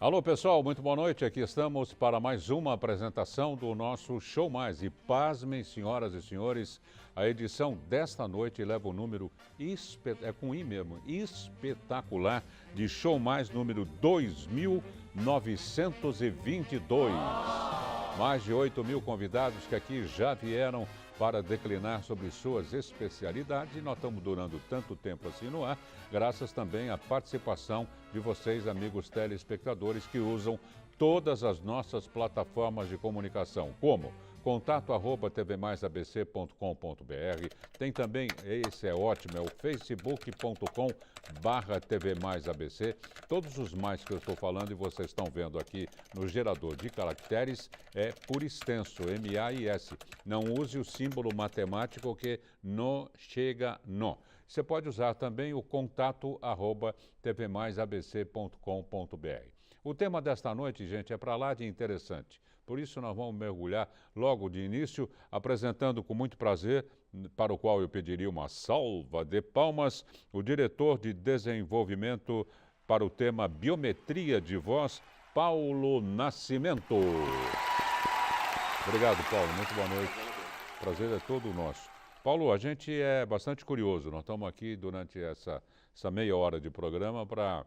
Alô, pessoal, muito boa noite. Aqui estamos para mais uma apresentação do nosso Show Mais. E pasmem, senhoras e senhores, a edição desta noite leva o número, com I mesmo, espetacular, de Show Mais número 2922. Mais de 8.000 convidados que aqui já vieram para declinar sobre suas especialidades, e nós estamos durando tanto tempo assim no ar, graças também à participação de vocês, amigos telespectadores, que usam todas as nossas plataformas de comunicação, como contato@tvmaisabc.com.br, tem também, esse é ótimo, é o facebook.com/tvmaisabc, todos os mais que eu estou falando e vocês estão vendo aqui no gerador de caracteres é por extenso, MAIS, não use o símbolo matemático que não chega no. Você pode usar também o contato@tvmaisabc.com.br. O tema desta noite, gente, é para lá de interessante. Por isso nós vamos mergulhar logo de início, apresentando com muito prazer, para o qual eu pediria uma salva de palmas, o diretor de desenvolvimento para o tema Biometria de Voz, Paulo Nascimento. Obrigado, Paulo. Muito boa noite. O prazer é todo nosso. Paulo, a gente é bastante curioso. Nós estamos aqui durante essa meia hora de programa para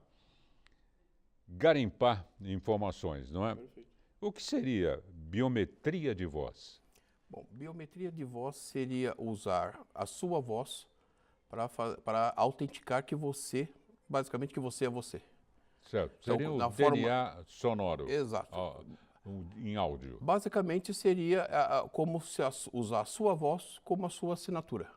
garimpar informações, não é? Perfeito. O que seria biometria de voz? Bom, biometria de voz seria usar a sua voz para autenticar que você, basicamente, que você é você. Certo. Então, Seria o na DNA sonoro. Exato. Em áudio. Basicamente seria como se usar a sua voz como a sua assinatura.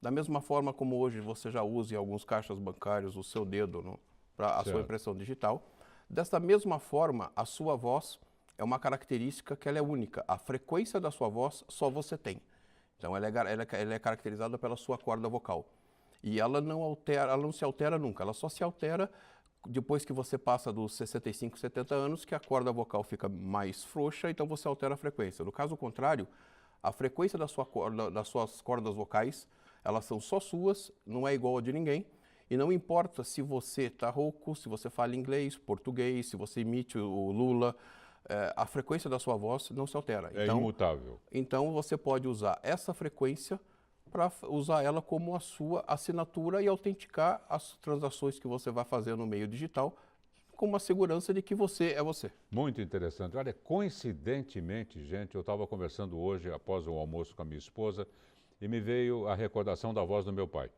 Da mesma forma como hoje você já usa em alguns caixas bancários o seu dedo para a sua impressão digital. Desta mesma forma, a sua voz é uma característica que ela é única. A frequência da sua voz só você tem. Então ela é caracterizada pela sua corda vocal. E ela não se altera nunca. Ela só se altera depois que você passa dos 65, 70 anos, que a corda vocal fica mais frouxa, então você altera a frequência. No caso contrário, a frequência das suas cordas vocais, elas são só suas, não é igual a de ninguém. E não importa se você está rouco, se você fala inglês, português, se você imite o Lula, a frequência da sua voz não se altera. É imutável. Então você pode usar essa frequência para usar ela como a sua assinatura e autenticar as transações que você vai fazer no meio digital com uma segurança de que você é você. Muito interessante. Olha, coincidentemente, gente, eu estava conversando hoje, após o almoço com a minha esposa, e me veio a recordação da voz do meu pai.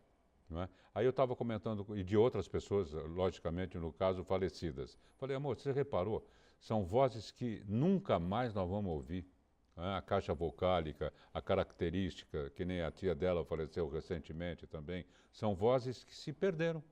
Não é? Aí eu estava comentando, e de outras pessoas, logicamente, no caso, falecidas. Falei, amor, você reparou? São vozes que nunca mais nós vamos ouvir. A caixa vocálica, a característica, que nem a tia dela faleceu recentemente também, são vozes que se perderam,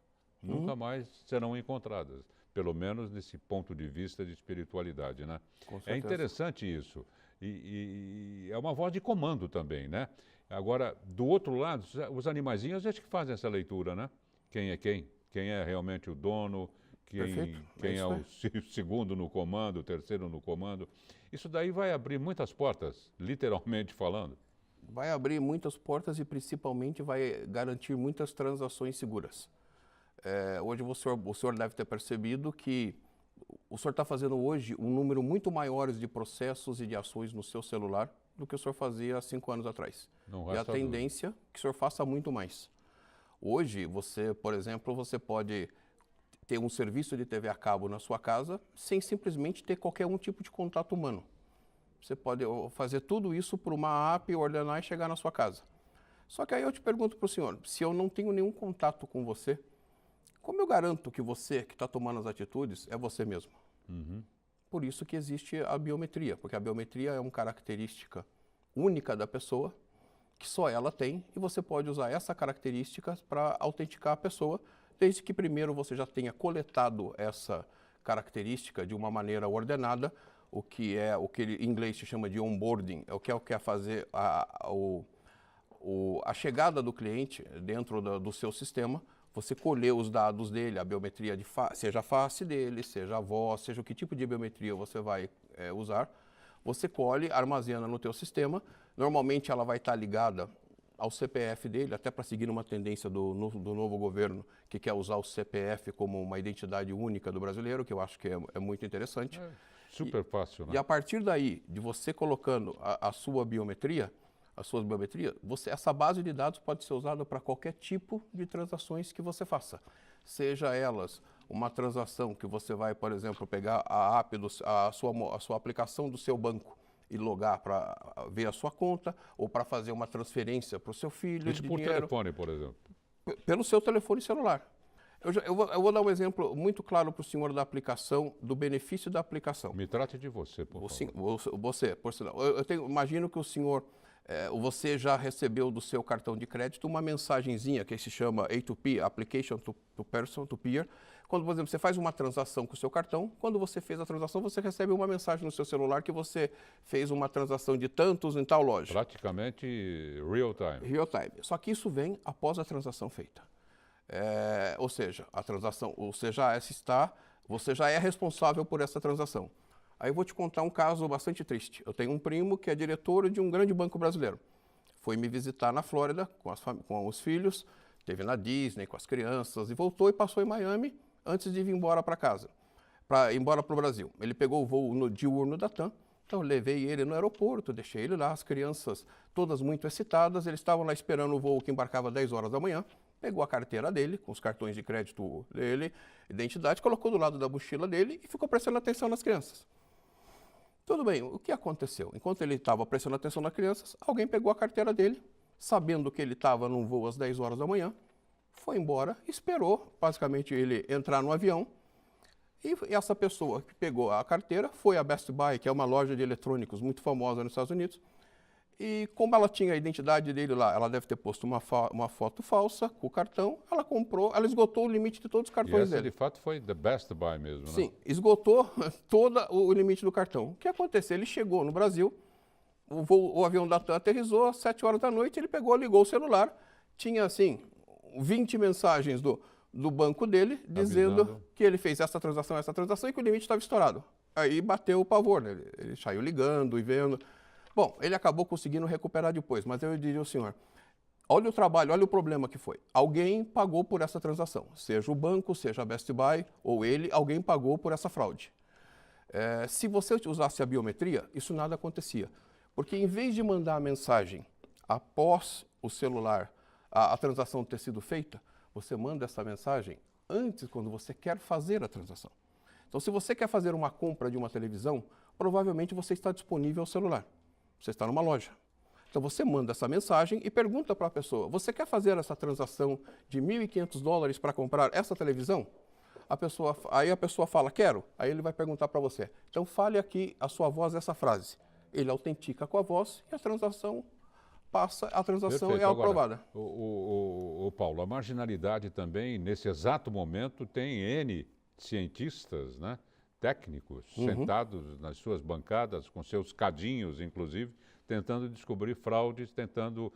nunca mais serão encontradas, pelo menos nesse ponto de vista de espiritualidade, né? É interessante isso, e é uma voz de comando também, né? Agora, do outro lado, os animaizinhos, acho que fazem essa leitura, né? Quem é quem? Quem é realmente o dono? Quem é o segundo no comando, o terceiro no comando. Isso daí vai abrir muitas portas, literalmente falando. Vai abrir muitas portas e principalmente vai garantir muitas transações seguras. Hoje o senhor deve ter percebido que o senhor está fazendo hoje um número muito maior de processos e de ações no seu celular do que o senhor fazia há 5 anos atrás. E a tendência é que o senhor faça muito mais. Hoje, você, por exemplo, você pode ter um serviço de TV a cabo na sua casa sem simplesmente ter qualquer tipo de contato humano. Você pode fazer tudo isso por uma app, ordenar e chegar na sua casa. Só que aí eu te pergunto para o senhor, se eu não tenho nenhum contato com você, como eu garanto que você que está tomando as atitudes é você mesmo? Uhum. Por isso que existe a biometria, porque a biometria é uma característica única da pessoa, que só ela tem, e você pode usar essa característica para autenticar a pessoa, desde que primeiro você já tenha coletado essa característica de uma maneira ordenada, o que em inglês se chama de onboarding, é o que é fazer a chegada do cliente dentro do seu sistema, você colher os dados dele, a biometria seja a face dele, seja a voz, seja o que tipo de biometria você vai usar, você colhe, armazena no teu sistema, normalmente ela vai estar ligada ao CPF dele, até para seguir uma tendência do novo governo, que quer usar o CPF como uma identidade única do brasileiro, que eu acho que é muito interessante. Super fácil, né? E a partir daí, de você colocando a sua biometria, essa base de dados pode ser usada para qualquer tipo de transações que você faça. Seja elas uma transação que você vai, por exemplo, pegar a sua aplicação do seu banco e logar para ver a sua conta, ou para fazer uma transferência para o seu filho Isso de por dinheiro. telefone, por exemplo. Pelo seu telefone celular. Eu vou dar um exemplo muito claro para o senhor da aplicação, do benefício da aplicação. Me trate de você, por favor. Você, por sinal. Imagino que o senhor, você já recebeu do seu cartão de crédito uma mensagenzinha que se chama A2P, Application to Person, to Peer. Quando, por exemplo, você faz uma transação com o seu cartão, quando você fez a transação, você recebe uma mensagem no seu celular que você fez uma transação de tantos em tal loja. Praticamente real time. Real time. Só que isso vem após a transação feita. Ou seja, a transação, você já é responsável por essa transação. Aí eu vou te contar um caso bastante triste. Eu tenho um primo que é diretor de um grande banco brasileiro. Foi me visitar na Flórida com os filhos, esteve na Disney com as crianças e voltou e passou em Miami antes de vir embora para casa, para ir embora para o Brasil. Ele pegou o voo diurno da TAM, então eu levei ele no aeroporto, deixei ele lá, as crianças todas muito excitadas, eles estavam lá esperando o voo que embarcava 10 horas da manhã, pegou a carteira dele, com os cartões de crédito dele, identidade, colocou do lado da mochila dele e ficou prestando atenção nas crianças. Tudo bem, o que aconteceu? Enquanto ele estava prestando atenção nas crianças, alguém pegou a carteira dele, sabendo que ele estava num voo às 10 horas da manhã, foi embora, esperou basicamente ele entrar no avião, e essa pessoa que pegou a carteira foi a Best Buy, que é uma loja de eletrônicos muito famosa nos Estados Unidos, e como ela tinha a identidade dele lá, ela deve ter posto uma foto falsa com o cartão, ela comprou, ela esgotou o limite de todos os cartões essa, dele. de fato, foi the Best Buy mesmo, né? Sim, esgotou todo o limite do cartão. O que aconteceu? Ele chegou no Brasil, o avião da TAM aterrissou às 7 horas da noite, ele pegou, ligou o celular, tinha assim 20 mensagens do banco dele dizendo que ele fez essa transação e que o limite estava estourado. Aí bateu o pavor, né? Ele saiu ligando e vendo. Bom, ele acabou conseguindo recuperar depois, mas eu diria ao senhor, olha o trabalho, olha o problema que foi. Alguém pagou por essa transação, seja o banco, seja a Best Buy ou ele, alguém pagou por essa fraude. Se você usasse a biometria, isso nada acontecia. Porque em vez de mandar a mensagem após o celular, a transação ter sido feita, você manda essa mensagem antes, quando você quer fazer a transação. Então, se você quer fazer uma compra de uma televisão, provavelmente você está disponível ao celular. Você está numa loja. Então, você manda essa mensagem e pergunta para a pessoa, você quer fazer essa transação de $1.500 para comprar essa televisão? Aí a pessoa fala, quero. Aí ele vai perguntar para você, então fale aqui a sua voz essa frase. Ele autentica com a voz e a transação passa, a transação Perfeito. é aprovada. Agora, o Paulo, a marginalidade também, nesse exato momento, tem N cientistas, né, técnicos, sentados nas suas bancadas, com seus cadinhos, inclusive, tentando descobrir fraudes, tentando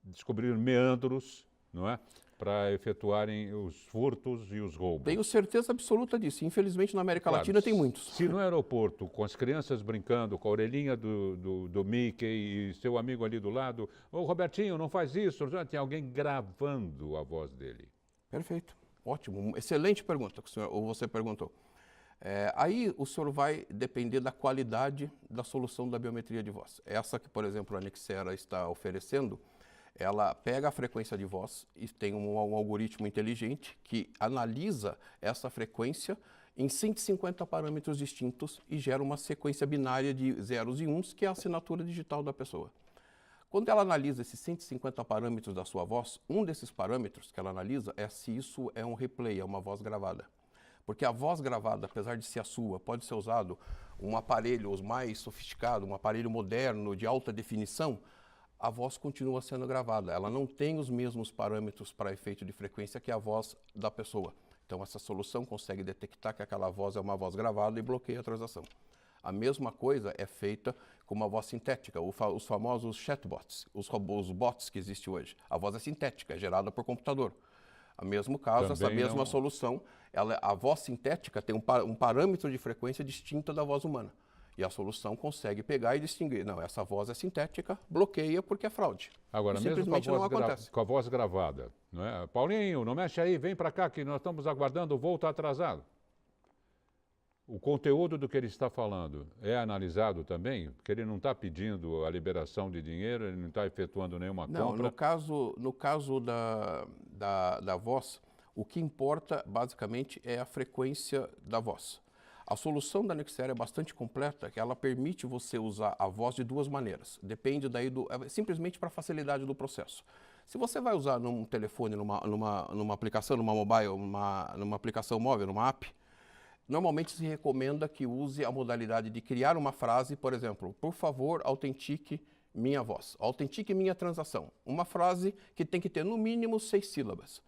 descobrir meandros, não é? Para efetuarem os furtos e os roubos. Tenho certeza absoluta disso. Infelizmente, na América Latina tem muitos. Se no aeroporto, com as crianças brincando, com a orelhinha do Mickey e seu amigo ali do lado, ô Robertinho, não faz isso, tem alguém gravando a voz dele. Perfeito. Ótimo. Excelente pergunta que você perguntou. Aí o senhor vai depender da qualidade da solução da biometria de voz. Essa que, por exemplo, a Nexera está oferecendo, ela pega a frequência de voz e tem um algoritmo inteligente que analisa essa frequência em 150 parâmetros distintos e gera uma sequência binária de zeros e uns, que é a assinatura digital da pessoa. Quando ela analisa esses 150 parâmetros da sua voz, um desses parâmetros que ela analisa é se isso é um replay, é uma voz gravada. Porque a voz gravada, apesar de ser a sua, pode ser usado um aparelho mais sofisticado, um aparelho moderno de alta definição, a voz continua sendo gravada. Ela não tem os mesmos parâmetros para efeito de frequência que a voz da pessoa. Então, essa solução consegue detectar que aquela voz é uma voz gravada e bloqueia a transação. A mesma coisa é feita com uma voz sintética, os famosos chatbots, os robôs, bots que existem hoje. A voz é sintética, é gerada por computador. No mesmo caso, essa mesma solução, a voz sintética tem um parâmetro de frequência distinta da voz humana. E a solução consegue pegar e distinguir. Não, essa voz é sintética, bloqueia porque é fraude. Agora, E mesmo simplesmente não acontece. com a voz gravada, não é? Paulinho, não mexe aí, vem para cá que nós estamos aguardando o voo, está atrasado. O conteúdo do que ele está falando é analisado também? Porque ele não está pedindo a liberação de dinheiro, ele não está efetuando nenhuma compra? No caso da voz, o que importa basicamente é a frequência da voz. A solução da Nexera é bastante completa, que ela permite você usar a voz de duas maneiras. Depende daí simplesmente para a facilidade do processo. Se você vai usar num telefone, numa aplicação, numa mobile, numa aplicação móvel, numa app, normalmente se recomenda que use a modalidade de criar uma frase, por exemplo, por favor, autentique minha voz, autentique minha transação. Uma frase que tem que ter no mínimo 6 sílabas.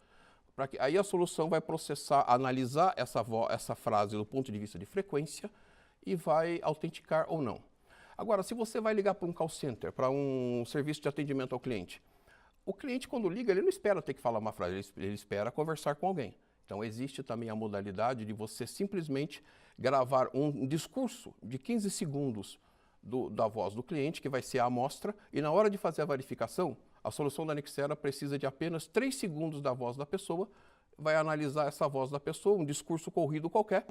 Aí a solução vai processar, analisar essa frase do ponto de vista de frequência e vai autenticar ou não. Agora, se você vai ligar para um call center, para um serviço de atendimento ao cliente, o cliente quando liga, ele não espera ter que falar uma frase, ele espera conversar com alguém. Então existe também a modalidade de você simplesmente gravar um discurso de 15 segundos da voz do cliente, que vai ser a amostra, e na hora de fazer a verificação, a solução da Nexera precisa de apenas 3 segundos da voz da pessoa, vai analisar essa voz da pessoa, um discurso corrido qualquer,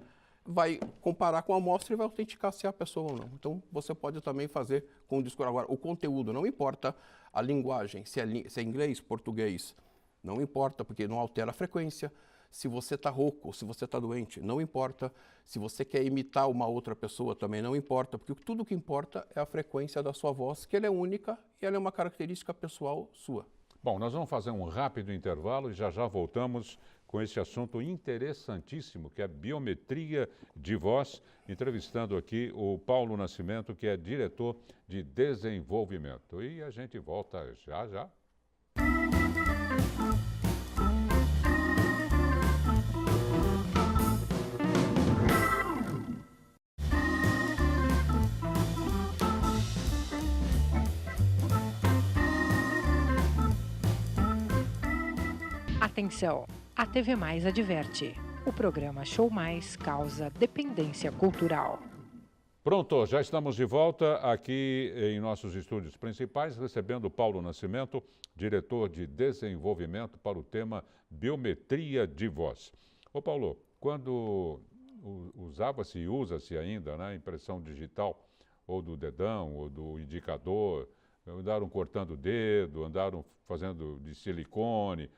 vai comparar com a amostra e vai autenticar se é a pessoa ou não. Então, você pode também fazer com o discurso. Agora, o conteúdo, não importa a linguagem, se é inglês, português, não importa, porque não altera a frequência. Se você está rouco, se você está doente, não importa. Se você quer imitar uma outra pessoa, também não importa, porque tudo que importa é a frequência da sua voz, que ela é única e ela é uma característica pessoal sua. Bom, nós vamos fazer um rápido intervalo e já voltamos com esse assunto interessantíssimo, que é biometria de voz, entrevistando aqui o Paulo Nascimento, que é diretor de desenvolvimento. E a gente volta já. Atenção, a TV Mais adverte. O programa Show Mais causa dependência cultural. Pronto, já estamos de volta aqui em nossos estúdios principais, recebendo o Paulo Nascimento, diretor de desenvolvimento para o tema biometria de voz. Ô Paulo, quando usava-se e usa-se ainda, né, impressão digital, ou do dedão, ou do indicador, andaram cortando o dedo, andaram fazendo de silicone,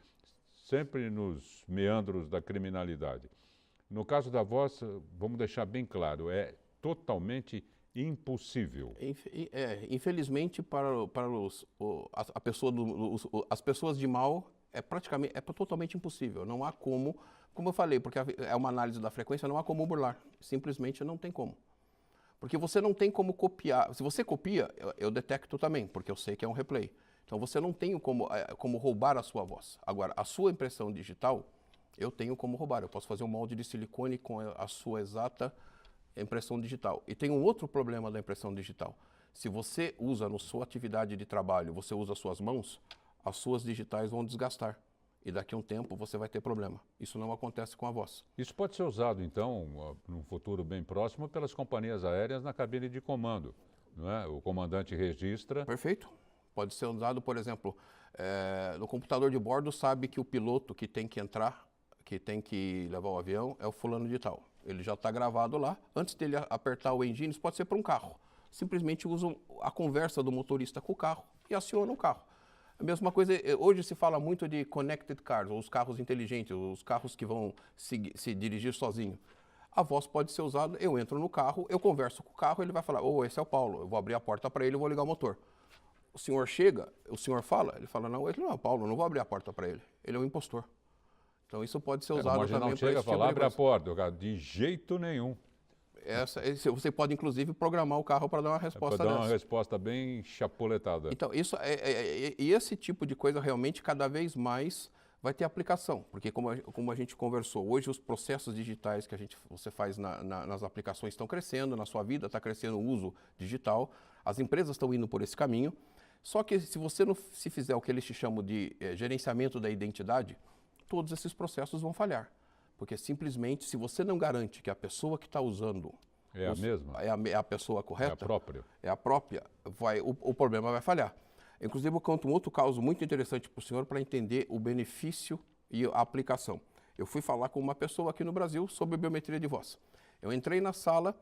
sempre nos meandros da criminalidade. No caso da voz, vamos deixar bem claro, é totalmente impossível. Infelizmente, para as pessoas de mal, é totalmente impossível. Não há como eu falei, porque é uma análise da frequência, não há como burlar. Simplesmente não tem como. Porque você não tem como copiar. Se você copia, eu detecto também, porque eu sei que é um replay. Então você não tem como roubar a sua voz. Agora, a sua impressão digital, eu tenho como roubar. Eu posso fazer um molde de silicone com a sua exata impressão digital. E tem um outro problema da impressão digital. Se você usa na sua atividade de trabalho, você usa as suas mãos, as suas digitais vão desgastar. E daqui a um tempo você vai ter problema. Isso não acontece com a voz. Isso pode ser usado, então, num futuro bem próximo, pelas companhias aéreas na cabine de comando, não é? O comandante registra... Perfeito. Pode ser usado, por exemplo, no computador de bordo sabe que o piloto que tem que entrar, que tem que levar o avião, é o fulano de tal. Ele já está gravado lá. Antes dele apertar o engine, isso pode ser para um carro. Simplesmente usam a conversa do motorista com o carro e aciona o carro. A mesma coisa, hoje se fala muito de connected cars, ou os carros inteligentes, os carros que vão se dirigir sozinho. A voz pode ser usada, eu entro no carro, eu converso com o carro, ele vai falar, esse é o Paulo, eu vou abrir a porta para ele, eu vou ligar o motor. O senhor chega, o senhor fala, ele fala, não, ele não é o Paulo, eu não vou abrir a porta para ele, ele é um impostor. Então isso pode ser usado também para esse tipo de coisa. Não chega a falar, abre a porta, cara, de jeito nenhum. Você pode, inclusive, programar o carro para dar uma resposta dessa. Para dar uma resposta bem chapuletada. Então, esse tipo de coisa realmente cada vez mais vai ter aplicação. Porque como a gente conversou, hoje os processos digitais que você faz nas aplicações estão crescendo, na sua vida está crescendo o uso digital, as empresas estão indo por esse caminho. Só que se você não se fizer o que eles chamam de gerenciamento da identidade, todos esses processos vão falhar. Porque simplesmente, se você não garante que a pessoa que está usando É a mesma? É a pessoa correta? É a própria? É a própria. O problema vai falhar. Inclusive, eu conto um outro caso muito interessante para o senhor para entender o benefício e a aplicação. Eu fui falar com uma pessoa aqui no Brasil sobre biometria de voz. Eu entrei na sala,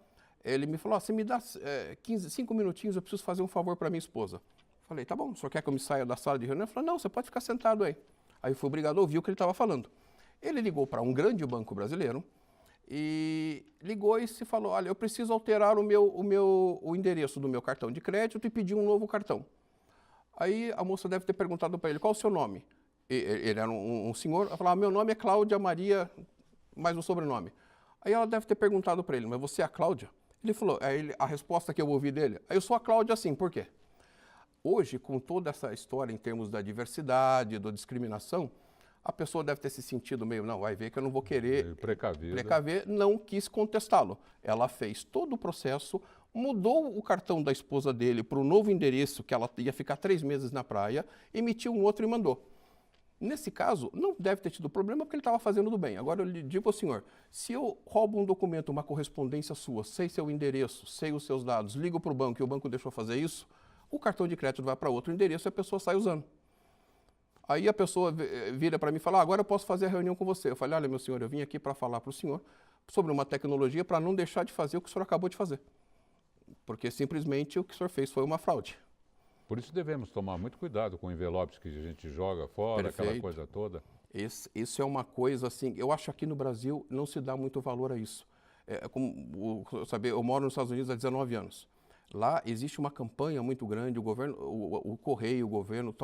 ele me falou, você me dá 5 minutinhos, eu preciso fazer um favor para minha esposa. Falei, tá bom, o senhor quer que eu me saia da sala de reunião? Ele falou, não, você pode ficar sentado aí. Aí eu fui obrigado a ouvir o que ele estava falando. Ele ligou para um grande banco brasileiro e ligou e se falou, olha, eu preciso alterar o endereço do meu cartão de crédito e pedir um novo cartão. Aí a moça deve ter perguntado para ele, qual o seu nome? Ele era um senhor, ela falou, meu nome é Cláudia Maria, mais um sobrenome. Aí ela deve ter perguntado para ele, mas você é a Cláudia? Ele falou, a resposta que eu ouvi dele, eu sou a Cláudia sim, por quê? Hoje, com toda essa história em termos da diversidade, da discriminação, a pessoa deve ter se sentido meio, não, vai ver que eu não vou querer precaver, não quis contestá-lo. Ela fez todo o processo, mudou o cartão da esposa dele para o novo endereço, que ela ia ficar 3 meses na praia, emitiu um outro e mandou. Nesse caso, não deve ter tido problema porque ele estava fazendo do bem. Agora eu lhe digo ao senhor, se eu roubo um documento, uma correspondência sua, sei seu endereço, sei os seus dados, ligo para o banco e o banco deixou fazer isso, o cartão de crédito vai para outro endereço e a pessoa sai usando. Aí a pessoa vira para mim e fala, agora eu posso fazer a reunião com você. Eu falei, olha, meu senhor, eu vim aqui para falar para o senhor sobre uma tecnologia para não deixar de fazer o que o senhor acabou de fazer. Porque simplesmente o que o senhor fez foi uma fraude. Por isso devemos tomar muito cuidado com envelopes que a gente joga fora, Perfeito. Aquela coisa toda. Isso é uma coisa assim, eu acho que aqui no Brasil não se dá muito valor a isso. Eu moro nos Estados Unidos há 19 anos. Lá existe uma campanha muito grande, o governo, o Correio, o governo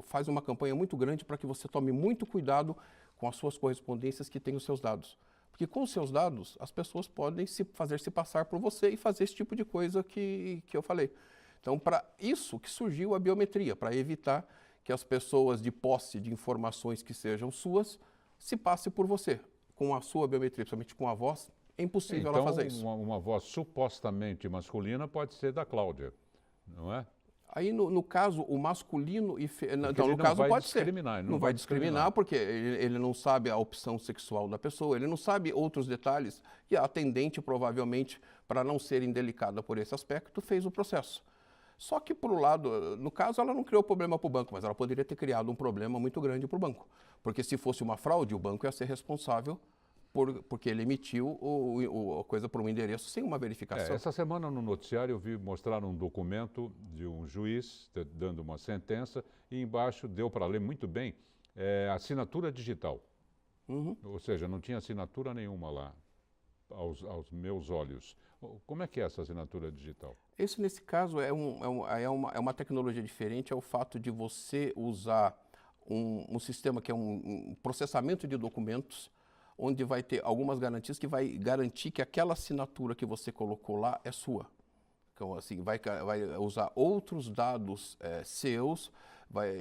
faz uma campanha muito grande para que você tome muito cuidado com as suas correspondências que têm os seus dados. Porque com os seus dados, as pessoas podem fazer se passar por você e fazer esse tipo de coisa que eu falei. Então, para isso que surgiu a biometria, para evitar que as pessoas de posse de informações que sejam suas se passem por você. Com a sua biometria, principalmente com a voz, é impossível ela fazer isso. Então, uma voz supostamente masculina pode ser da Cláudia, não é? Aí, no caso, o masculino e então, no ele caso, não vai pode discriminar, ser. ele Não vai discriminar porque ele não sabe a opção sexual da pessoa, ele não sabe outros detalhes e a atendente, provavelmente, para não ser indelicada por esse aspecto, fez o processo. Só que, por um lado, no caso, ela não criou problema para o banco, mas ela poderia ter criado um problema muito grande para o banco. Porque se fosse uma fraude, o banco ia ser responsável porque ele emitiu a coisa por um endereço sem uma verificação. Essa semana no noticiário eu vi mostrar um documento de um juiz dando uma sentença e embaixo deu para ler muito bem assinatura digital. Uhum. Ou seja, não tinha assinatura nenhuma lá, aos meus olhos. Como é que é essa assinatura digital? Nesse caso, é uma tecnologia diferente, é o fato de você usar um sistema que é um processamento de documentos, onde vai ter algumas garantias que vai garantir que aquela assinatura que você colocou lá é sua. Então, assim, vai usar outros dados seus, vai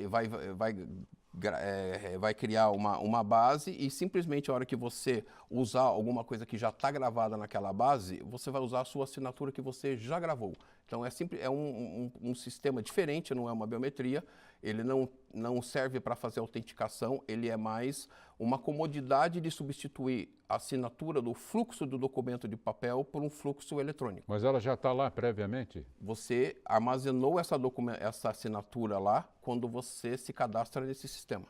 criar uma base e simplesmente a hora que você usar alguma coisa que já está gravada naquela base, você vai usar a sua assinatura que você já gravou. Então é um sistema diferente, não é uma biometria, ele não serve para fazer autenticação, ele é mais uma comodidade de substituir a assinatura do fluxo do documento de papel por um fluxo eletrônico. Mas ela já está lá previamente? Você armazenou essa assinatura lá quando você se cadastra nesse sistema.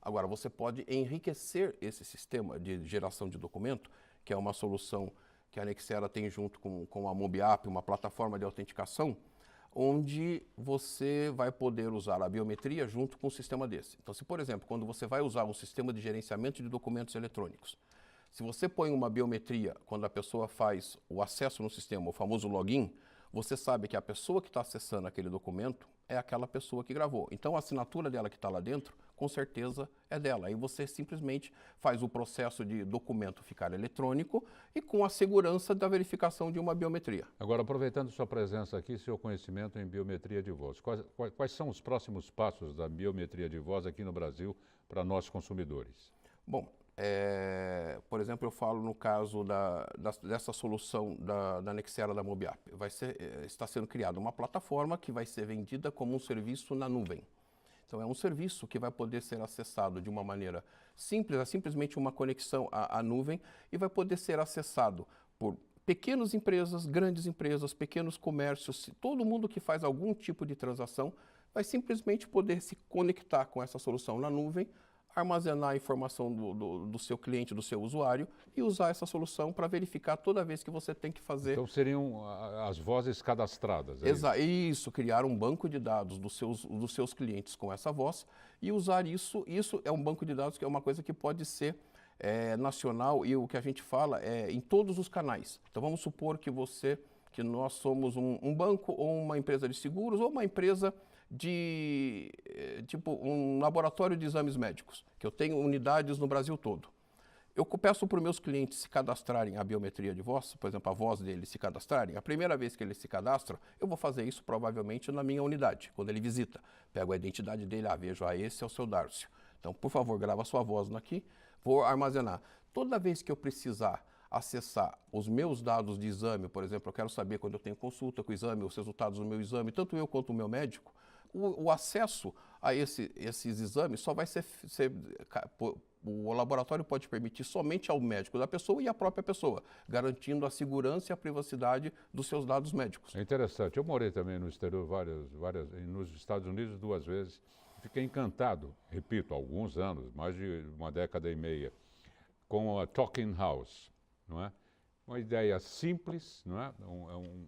Agora, você pode enriquecer esse sistema de geração de documento, que é uma solução que a Nexera tem junto com a Mobiap, uma plataforma de autenticação, onde você vai poder usar a biometria junto com um sistema desse. Então, se, por exemplo, quando você vai usar um sistema de gerenciamento de documentos eletrônicos, se você põe uma biometria, quando a pessoa faz o acesso no sistema, o famoso login, você sabe que a pessoa que está acessando aquele documento é aquela pessoa que gravou. Então, a assinatura dela que está lá dentro, com certeza, é dela. Aí você simplesmente faz o processo de documento ficar eletrônico e com a segurança da verificação de uma biometria. Agora, aproveitando sua presença aqui, seu conhecimento em biometria de voz, quais são os próximos passos da biometria de voz aqui no Brasil para nós consumidores? Bom, por exemplo, eu falo no caso dessa solução da Nexera da Mobiap. Está sendo criada uma plataforma que vai ser vendida como um serviço na nuvem. Então, é um serviço que vai poder ser acessado de uma maneira simples, é simplesmente uma conexão à nuvem e vai poder ser acessado pequenas empresas, grandes empresas, pequenos comércios, todo mundo que faz algum tipo de transação vai simplesmente poder se conectar com essa solução na nuvem, armazenar a informação do seu cliente, do seu usuário e usar essa solução para verificar toda vez que você tem que fazer. Então seriam as vozes cadastradas. É isso, criar um banco de dados dos seus clientes com essa voz e usar isso. Isso é um banco de dados que é uma coisa que pode ser nacional e o que a gente fala é em todos os canais. Então vamos supor que nós somos um banco ou uma empresa de seguros ou uma empresa de tipo um laboratório de exames médicos, que eu tenho unidades no Brasil todo. Eu peço para os meus clientes se cadastrarem a biometria de voz, por exemplo, a voz deles se cadastrarem. A primeira vez que ele se cadastra, eu vou fazer isso provavelmente na minha unidade, quando ele visita. Pego a identidade dele, vejo, esse é o seu Dárcio. Então, por favor, grava a sua voz aqui, vou armazenar. Toda vez que eu precisar acessar os meus dados de exame, por exemplo, eu quero saber quando eu tenho consulta com o exame, os resultados do meu exame, tanto eu quanto o meu médico, o acesso a esses exames só vai ser o laboratório pode permitir somente ao médico da pessoa e à própria pessoa, garantindo a segurança e a privacidade dos seus dados médicos. É interessante. Eu morei também no exterior nos Estados Unidos 2 vezes. Fiquei encantado, repito, há alguns anos, mais de uma década e meia, com a Talking House, não é? Uma ideia simples, não é? Um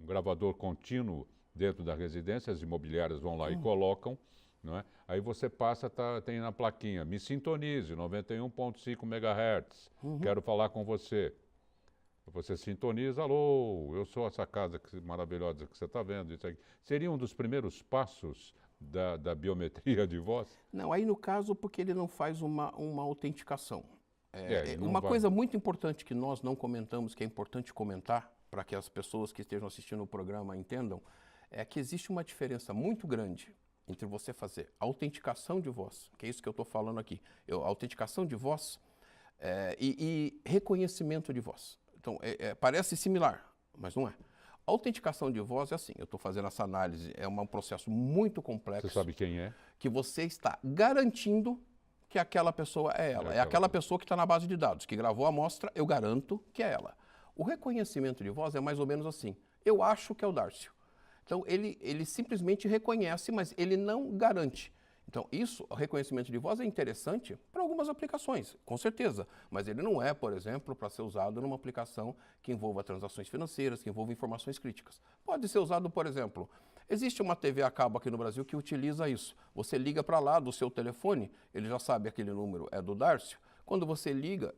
gravador contínuo dentro da residência, as imobiliárias vão lá e colocam, não é? Aí você passa, tem na plaquinha, me sintonize, 91.5 MHz, quero falar com você. Você sintoniza, alô, eu sou essa casa maravilhosa que você está vendo, isso aqui. Seria um dos primeiros passos da biometria de voz? Não, aí no caso, porque ele não faz uma autenticação. Uma coisa muito importante que nós não comentamos, que é importante comentar, para que as pessoas que estejam assistindo o programa entendam, é que existe uma diferença muito grande entre você fazer autenticação de voz, que é isso que eu estou falando aqui, autenticação de voz e reconhecimento de voz. Então, parece similar, mas não é. A autenticação de voz é assim, eu estou fazendo essa análise, é um processo muito complexo. Você sabe quem é? Que você está garantindo que aquela pessoa é ela. É aquela pessoa que está na base de dados, que gravou a amostra, eu garanto que é ela. O reconhecimento de voz é mais ou menos assim, eu acho que é o Dárcio. Então, ele simplesmente reconhece, mas ele não garante. Então, o reconhecimento de voz é interessante para algumas aplicações, com certeza. Mas ele não é, por exemplo, para ser usado numa aplicação que envolva transações financeiras, que envolva informações críticas. Pode ser usado, por exemplo, existe uma TV a cabo aqui no Brasil que utiliza isso. Você liga para lá do seu telefone, ele já sabe aquele número é do Dárcio. Quando você liga,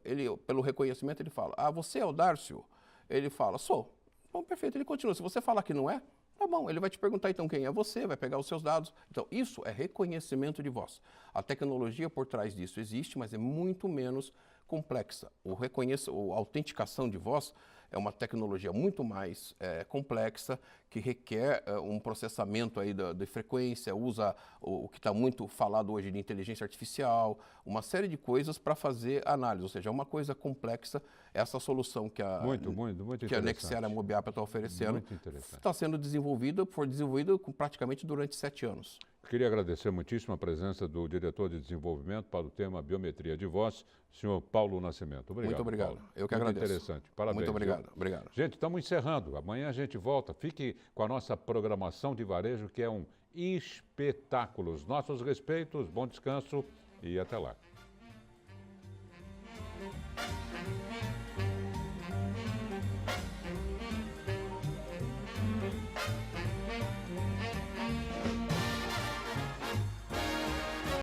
pelo reconhecimento, ele fala, você é o Dárcio? Ele fala, sou. Bom, perfeito, ele continua. Se você falar que não é, tá bom, ele vai te perguntar então quem é você, vai pegar os seus dados. Então, isso é reconhecimento de voz. A tecnologia por trás disso existe, mas é muito menos complexa. A autenticação de voz é uma tecnologia muito mais complexa, que requer um processamento aí de frequência, usa o que está muito falado hoje de inteligência artificial, uma série de coisas para fazer análise. Ou seja, é uma coisa complexa. Essa solução que a Nexera Mobiapa está oferecendo está sendo desenvolvida, foi desenvolvida praticamente durante 7 anos. Queria agradecer muitíssimo a presença do diretor de desenvolvimento para o tema biometria de voz, senhor Paulo Nascimento. Obrigado. Muito obrigado. Paulo. Eu que agradeço. Interessante. Parabéns. Muito obrigado. Obrigado. Gente, estamos encerrando. Amanhã a gente volta. Fique com a nossa programação de varejo, que é um espetáculo. Os nossos respeitos, bom descanso e até lá.